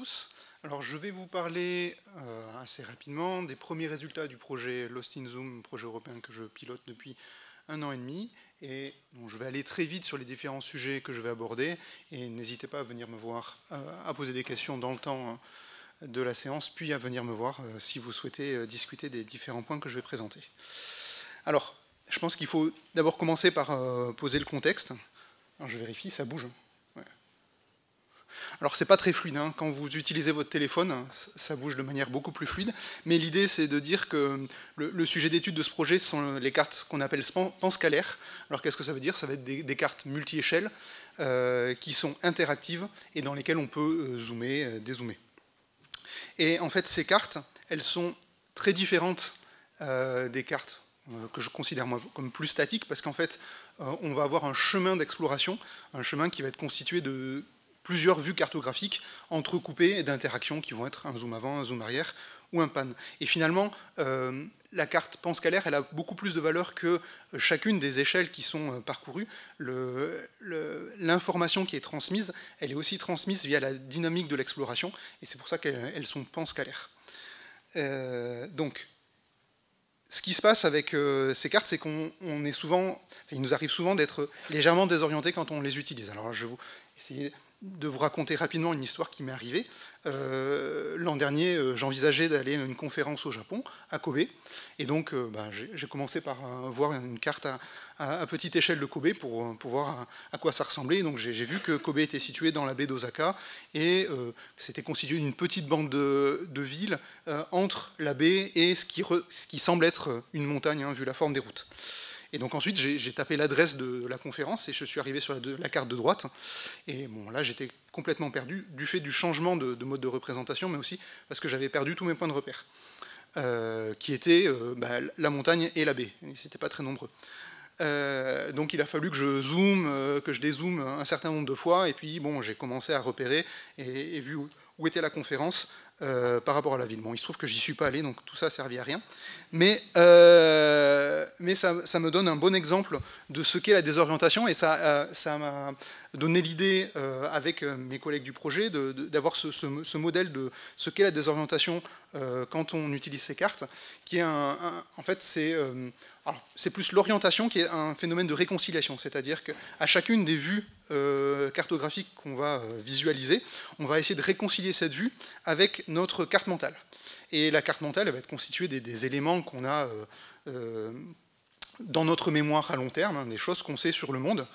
tous. Alors je vais vous parler assez rapidement des premiers résultats du projet Lost in Zoom, projet européen que je pilote depuis 1 an et demi. Et bon, je vais aller très vite sur les différents sujets que je vais aborder. Et n'hésitez pas à venir me voir, à poser des questions dans le temps de la séance, puis à venir me voir si vous souhaitez discuter des différents points que je vais présenter. Alors, je pense qu'il faut d'abord commencer par poser le contexte. Alors je vérifie, ça bouge. Alors c'est pas très fluide, hein. Quand vous utilisez votre téléphone, ça bouge de manière beaucoup plus fluide, mais l'idée c'est de dire que le sujet d'étude de ce projet sont les cartes qu'on appelle panscalaires. Alors qu'est-ce que ça veut dire? Ça va être des cartes multi-échelles qui sont interactives et dans lesquelles on peut zoomer, dézoomer. Et en fait ces cartes, elles sont très différentes des cartes que je considère moi comme plus statiques, parce qu'en fait on va avoir un chemin d'exploration, un chemin qui va être constitué de plusieurs vues cartographiques entrecoupées et d'interactions qui vont être un zoom avant, un zoom arrière ou un pan. Et finalement, la carte panscalaire, elle a beaucoup plus de valeur que chacune des échelles qui sont parcourues. L'information qui est transmise, elle est aussi transmise via la dynamique de l'exploration, et c'est pour ça qu'elles sont panscalaires. Donc, ce qui se passe avec ces cartes, c'est qu'on est souvent, il nous arrive souvent d'être légèrement désorienté quand on les utilise. Alors, je vais vous essayer de vous raconter rapidement une histoire qui m'est arrivée. L'an dernier, j'envisageais d'aller à une conférence au Japon, à Kobe, et donc j'ai commencé par voir une carte à petite échelle de Kobe pour voir à quoi ça ressemblait. Donc j'ai vu que Kobe était situé dans la baie d'Osaka, et c'était constitué d'une petite bande de villes entre la baie et ce qui semble être une montagne, hein, vu la forme des routes. Et donc ensuite, j'ai tapé l'adresse de la conférence et je suis arrivé sur la carte de droite. Et bon, là, j'étais complètement perdu du fait du changement de mode de représentation, mais aussi parce que j'avais perdu tous mes points de repère, qui étaient la montagne et la baie. C'était pas très nombreux. Donc il a fallu que je zoome, que je dézoome un certain nombre de fois. Et puis bon, j'ai commencé à repérer et vu où était la conférence par rapport à la ville. Bon, il se trouve que j'y suis pas allé, donc tout ça servait à rien. Mais ça me donne un bon exemple de ce qu'est la désorientation, et ça m'a donné l'idée avec mes collègues du projet d'avoir ce modèle de ce qu'est la désorientation quand on utilise ces cartes, qui est en fait c'est plus l'orientation qui est un phénomène de réconciliation, c'est-à-dire qu'à chacune des vues cartographiques qu'on va visualiser, on va essayer de réconcilier cette vue avec notre carte mentale. Et la carte mentale, elle va être constituée des éléments qu'on a dans notre mémoire à long terme, hein, des choses qu'on sait sur le monde.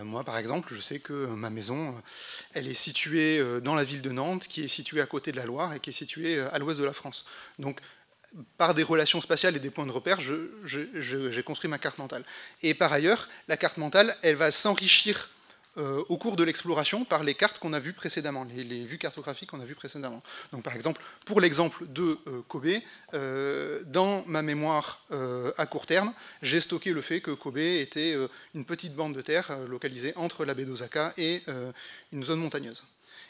Moi, par exemple, je sais que ma maison, elle est située dans la ville de Nantes, qui est située à côté de la Loire et qui est située à l'ouest de la France. Donc, par des relations spatiales et des points de repère, j'ai construit ma carte mentale. Et par ailleurs, la carte mentale, elle va s'enrichir au cours de l'exploration par les cartes qu'on a vues précédemment, les vues cartographiques qu'on a vues précédemment. Donc par exemple, pour l'exemple de Kobe, dans ma mémoire à court terme, j'ai stocké le fait que Kobe était une petite bande de terre localisée entre la baie d'Osaka et une zone montagneuse.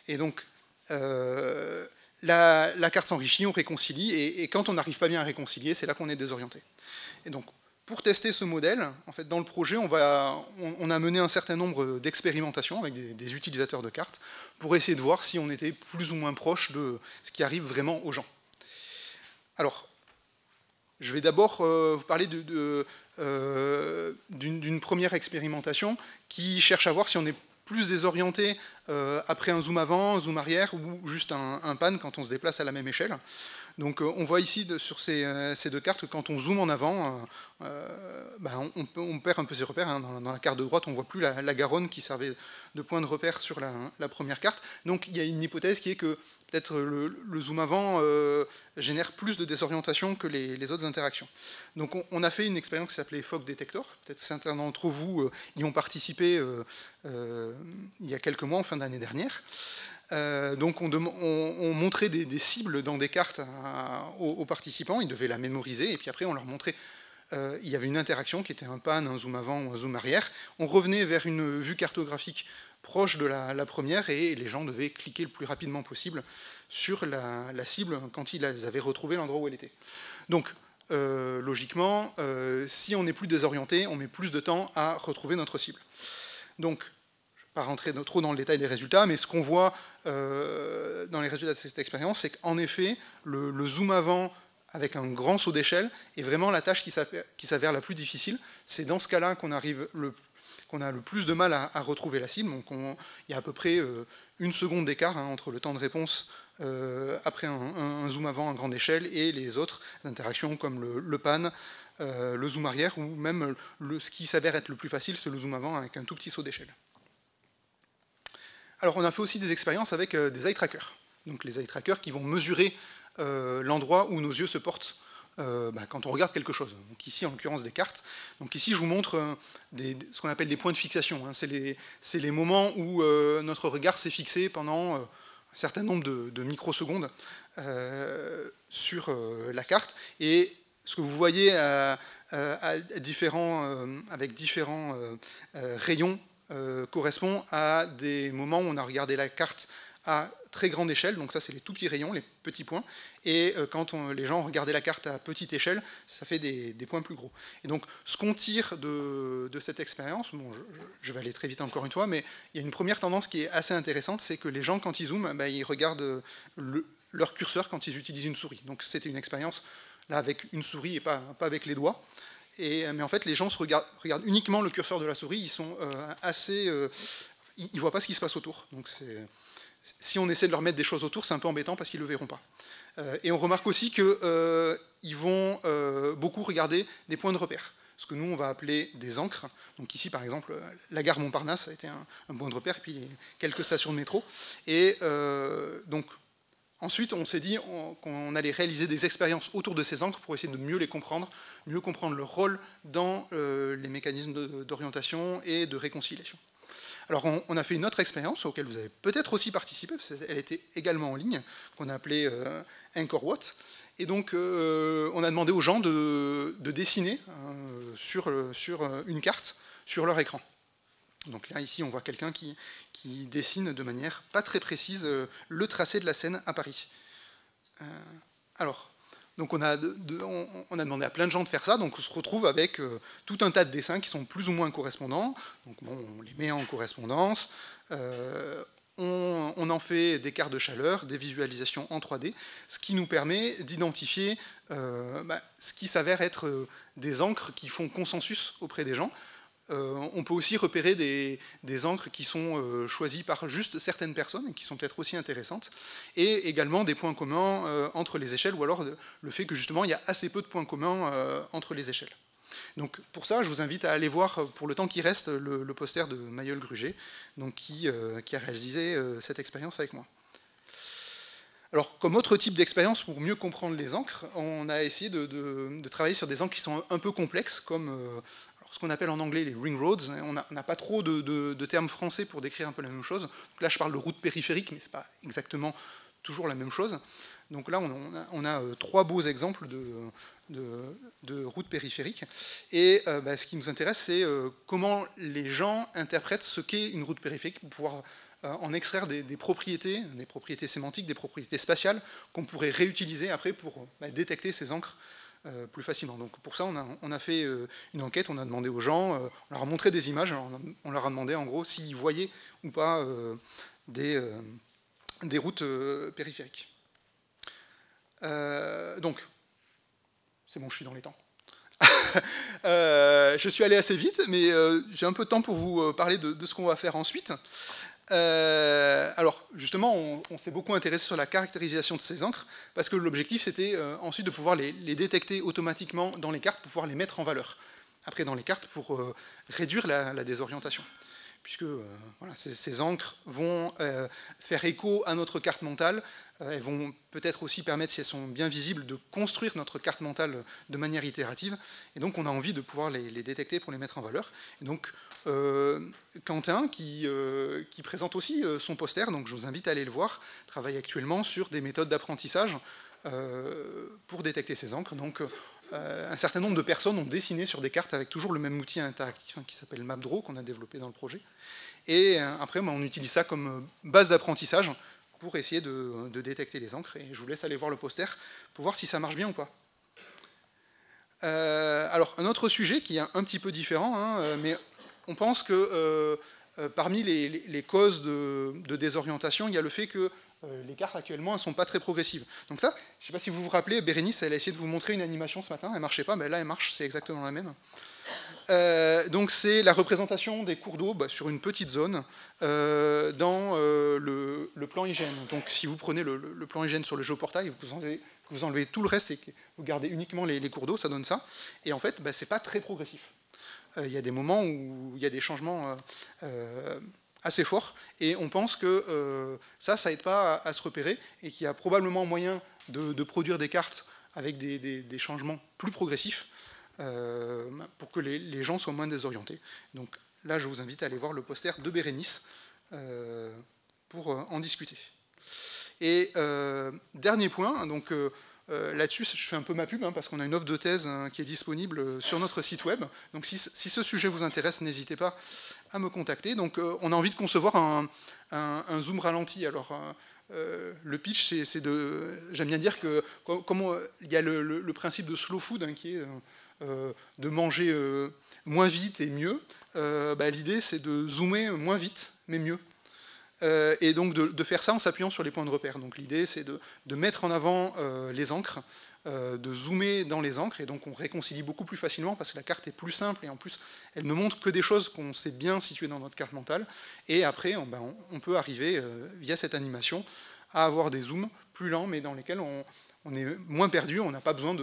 Et donc, la carte s'enrichit, on réconcilie, et quand on n'arrive pas bien à réconcilier, c'est là qu'on est désorienté. Et donc, pour tester ce modèle, en fait, dans le projet, on a mené un certain nombre d'expérimentations avec des utilisateurs de cartes pour essayer de voir si on était plus ou moins proche de ce qui arrive vraiment aux gens. Alors, je vais d'abord vous parler d'une première expérimentation qui cherche à voir si on est plus désorienté après un zoom avant, un zoom arrière, ou juste un pan quand on se déplace à la même échelle. Donc on voit ici sur ces deux cartes que quand on zoome en avant, on perd un peu ses repères, hein. Dans la carte de droite, on ne voit plus la Garonne qui servait de point de repère sur la première carte. Donc il y a une hypothèse qui est que peut-être le zoom avant génère plus de désorientation que les autres interactions. Donc on a fait une expérience qui s'appelait Fog Detector. Peut-être certains d'entre vous y ont participé il y a quelques mois, en fin d'année dernière. Donc on montrait des cibles dans des cartes aux participants, ils devaient la mémoriser, et puis après on leur montrait, il y avait une interaction qui était un pan, un zoom avant ou un zoom arrière. On revenait vers une vue cartographique proche de la première, et les gens devaient cliquer le plus rapidement possible sur la cible quand ils avaient retrouvé l'endroit où elle était. Donc logiquement, si on est plus désorienté, on met plus de temps à retrouver notre cible. Donc, je ne vais pas rentrer trop dans le détail des résultats, mais ce qu'on voit dans les résultats de cette expérience, c'est qu'en effet, le zoom avant avec un grand saut d'échelle est vraiment la tâche qui s'avère la plus difficile. C'est dans ce cas-là qu'on a le plus de mal à retrouver la cible. Donc il y a à peu près 1 seconde d'écart entre le temps de réponse après un zoom avant à grande échelle et les autres interactions comme le pan, le zoom arrière, ou même ce qui s'avère être le plus facile, c'est le zoom avant avec un tout petit saut d'échelle. Alors on a fait aussi des expériences avec des eye trackers. Donc les eye trackers qui vont mesurer l'endroit où nos yeux se portent quand on regarde quelque chose. Donc ici en l'occurrence des cartes. Donc ici je vous montre ce qu'on appelle des points de fixation. C'est les moments où notre regard s'est fixé pendant un certain nombre de microsecondes sur la carte. Et ce que vous voyez avec différents rayons correspond à des moments où on a regardé la carte à très grande échelle, donc ça c'est les tout petits rayons, les petits points, et quand les gens regardaient la carte à petite échelle, ça fait des points plus gros. Et donc ce qu'on tire de cette expérience, bon, je vais aller très vite encore une fois, mais il y a une première tendance qui est assez intéressante, c'est que les gens quand ils zooment, ils regardent leur curseur quand ils utilisent une souris. Donc c'était une expérience là avec une souris et pas avec les doigts. Mais en fait, les gens regardent uniquement le curseur de la souris, ils sont ils ne voient pas ce qui se passe autour. Donc si on essaie de leur mettre des choses autour, c'est un peu embêtant parce qu'ils ne le verront pas. Et on remarque aussi qu'ils vont beaucoup regarder des points de repère, ce que nous on va appeler des ancres. Donc ici par exemple, la gare Montparnasse a été un point de repère, et puis quelques stations de métro. Et donc ensuite, on s'est dit qu'on allait réaliser des expériences autour de ces ancres pour essayer de mieux les comprendre, mieux comprendre leur rôle dans les mécanismes d'orientation et de réconciliation. Alors, on a fait une autre expérience auquel vous avez peut-être aussi participé, parce qu'elle était également en ligne, qu'on a appelée Angkor Wat. Et donc, on a demandé aux gens de dessiner sur une carte, sur leur écran. Donc là, ici, on voit quelqu'un qui dessine de manière pas très précise le tracé de la Seine à Paris. Donc on a demandé à plein de gens de faire ça, donc on se retrouve avec tout un tas de dessins qui sont plus ou moins correspondants. Donc bon, on les met en correspondance, on en fait des cartes de chaleur, des visualisations en 3D, ce qui nous permet d'identifier ce qui s'avère être des encres qui font consensus auprès des gens. On peut aussi repérer des encres qui sont choisies par juste certaines personnes et qui sont peut-être aussi intéressantes, et également des points communs entre les échelles, ou alors le fait que justement il y a assez peu de points communs entre les échelles. Donc pour ça, je vous invite à aller voir, pour le temps qui reste, le poster de Mayol Gruget, donc qui a réalisé cette expérience avec moi. Alors, comme autre type d'expérience, pour mieux comprendre les encres, on a essayé de travailler sur des encres qui sont un peu complexes, comme ce qu'on appelle en anglais les ring roads. On n'a pas trop de termes français pour décrire un peu la même chose. Donc là, je parle de route périphérique, mais ce n'est pas exactement toujours la même chose. Donc là, on a 3 beaux exemples de routes périphériques. Et ce qui nous intéresse, c'est comment les gens interprètent ce qu'est une route périphérique pour pouvoir en extraire des propriétés sémantiques, des propriétés spatiales qu'on pourrait réutiliser après pour détecter ces encres plus facilement. Donc pour ça, on a fait une enquête, on a demandé aux gens, on leur a montré des images, on leur a demandé en gros s'ils voyaient ou pas des routes périphériques. Donc, c'est bon, je suis dans les temps. Je suis allé assez vite, mais j'ai un peu de temps pour vous parler de ce qu'on va faire ensuite. Alors, justement, on s'est beaucoup intéressé sur la caractérisation de ces encres, parce que l'objectif, c'était ensuite de pouvoir les détecter automatiquement dans les cartes, pour pouvoir les mettre en valeur, après dans les cartes, pour réduire la désorientation. Puisque voilà, ces encres vont faire écho à notre carte mentale, elles vont peut-être aussi permettre, si elles sont bien visibles, de construire notre carte mentale de manière itérative, et donc on a envie de pouvoir les détecter pour les mettre en valeur. Et donc Quentin, qui présente aussi son poster, donc je vous invite à aller le voir, travaille actuellement sur des méthodes d'apprentissage pour détecter ces encres. Donc un certain nombre de personnes ont dessiné sur des cartes avec toujours le même outil interactif qui s'appelle MapDraw, qu'on a développé dans le projet. Et après, on utilise ça comme base d'apprentissage pour essayer de détecter les encres. Et je vous laisse aller voir le poster pour voir si ça marche bien ou pas. Alors, un autre sujet qui est un petit peu différent, mais on pense que parmi les causes de désorientation, il y a le fait que les cartes actuellement, elles ne sont pas très progressives. Donc ça, je ne sais pas si vous vous rappelez, Bérénice, elle a essayé de vous montrer une animation ce matin, elle ne marchait pas, mais là elle marche, c'est exactement la même. Donc c'est la représentation des cours d'eau sur une petite zone dans le plan hygiène. Donc si vous prenez le plan hygiène sur le géoportail, vous enlevez tout le reste et que vous gardez uniquement les cours d'eau, ça donne ça. Et en fait, c'est pas très progressif. Il y a des moments où il y a des changements assez forts, et on pense que ça aide pas à se repérer, et qu'il y a probablement moyen de produire des cartes avec des changements plus progressifs, pour que les gens soient moins désorientés. Donc là, je vous invite à aller voir le poster de Bérénice pour en discuter. Et dernier point, donc là-dessus, je fais un peu ma pub, parce qu'on a une offre de thèse qui est disponible sur notre site web. Donc si ce sujet vous intéresse, n'hésitez pas à me contacter. Donc on a envie de concevoir un zoom ralenti. Alors le pitch, c'est de... J'aime bien dire que comme il y a le principe de slow food, qui est de manger moins vite et mieux, l'idée c'est de zoomer moins vite mais mieux. Et donc de faire ça en s'appuyant sur les points de repère. Donc l'idée c'est de mettre en avant les encres, de zoomer dans les encres, et donc on réconcilie beaucoup plus facilement parce que la carte est plus simple, et en plus elle ne montre que des choses qu'on sait bien situer dans notre carte mentale, et après on peut arriver via cette animation à avoir des zooms plus lents mais dans lesquels on est moins perdu, on n'a pas besoin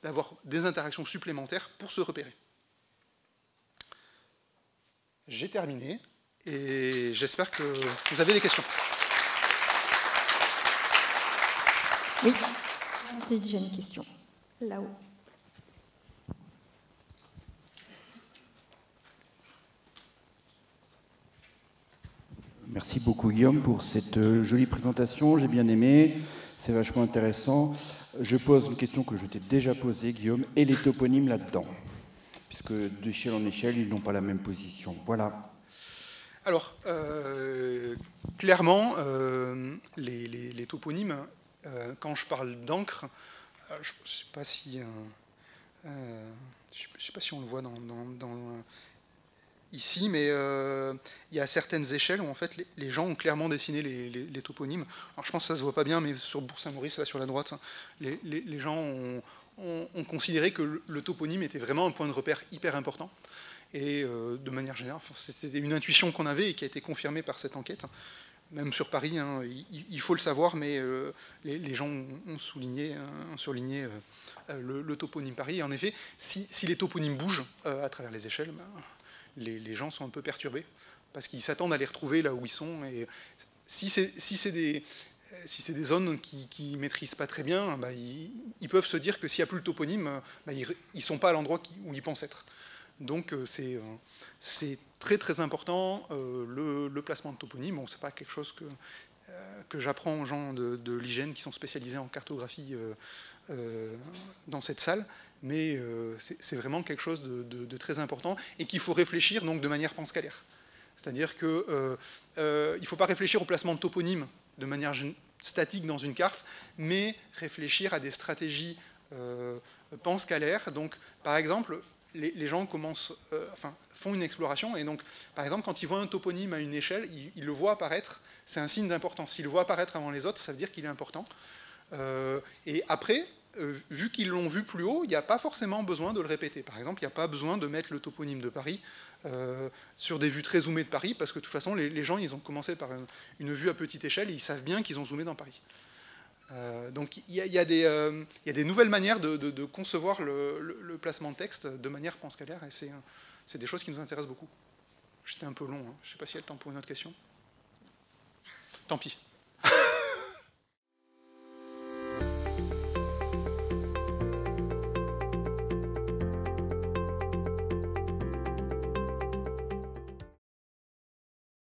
d'avoir des interactions supplémentaires pour se repérer. J'ai terminé, et j'espère que vous avez des questions. Oui, j'ai une question, là-haut. Merci beaucoup Guillaume pour cette jolie présentation, j'ai bien aimé, c'est vachement intéressant. Je pose une question que je t'ai déjà posée, Guillaume, et les toponymes là-dedans, puisque d'échelle en échelle, ils n'ont pas la même position. Voilà. Alors, clairement, les toponymes, quand je parle d'encre, je ne sais pas si on le voit ici, mais il y a certaines échelles où en fait les gens ont clairement dessiné les toponymes. Alors je pense que ça se voit pas bien, mais sur Bourg-Saint-Maurice, là sur la droite, les gens ont considéré que le toponyme était vraiment un point de repère hyper important. Et de manière générale, c'était une intuition qu'on avait et qui a été confirmée par cette enquête. Même sur Paris, il faut le savoir, mais les gens ont surligné le toponyme Paris. Et en effet, si les toponymes bougent à travers les échelles, les gens sont un peu perturbés, parce qu'ils s'attendent à les retrouver là où ils sont. Et si c'est des zones qu'ils ne maîtrisent pas très bien, ils peuvent se dire que s'il n'y a plus le toponyme, ils ne sont pas à l'endroit où ils pensent être. Donc c'est très très important, le placement de toponyme. Bon, ce n'est pas quelque chose que j'apprends aux gens de l'hygiène qui sont spécialisés en cartographie dans cette salle, mais c'est vraiment quelque chose de très important et qu'il faut réfléchir donc de manière panscalaire. C'est-à-dire qu'il ne faut pas réfléchir au placement de toponyme de manière statique dans une carte, mais réfléchir à des stratégies panscalaires. Donc, par exemple, les gens font une exploration, et donc, par exemple, quand ils voient un toponyme à une échelle, ils le voient apparaître, c'est un signe d'importance. S'ils le voient apparaître avant les autres, ça veut dire qu'il est important. Et après, vu qu'ils l'ont vu plus haut, il n'y a pas forcément besoin de le répéter. Par exemple, il n'y a pas besoin de mettre le toponyme de Paris sur des vues très zoomées de Paris, parce que de toute façon, les gens, ils ont commencé par une vue à petite échelle, et ils savent bien qu'ils ont zoomé dans Paris. Donc il y a des nouvelles manières de concevoir le placement de texte de manière panscalaire, et c'est des choses qui nous intéressent beaucoup. J'étais un peu long, je ne sais pas s'il y a le temps pour une autre question. Tant pis.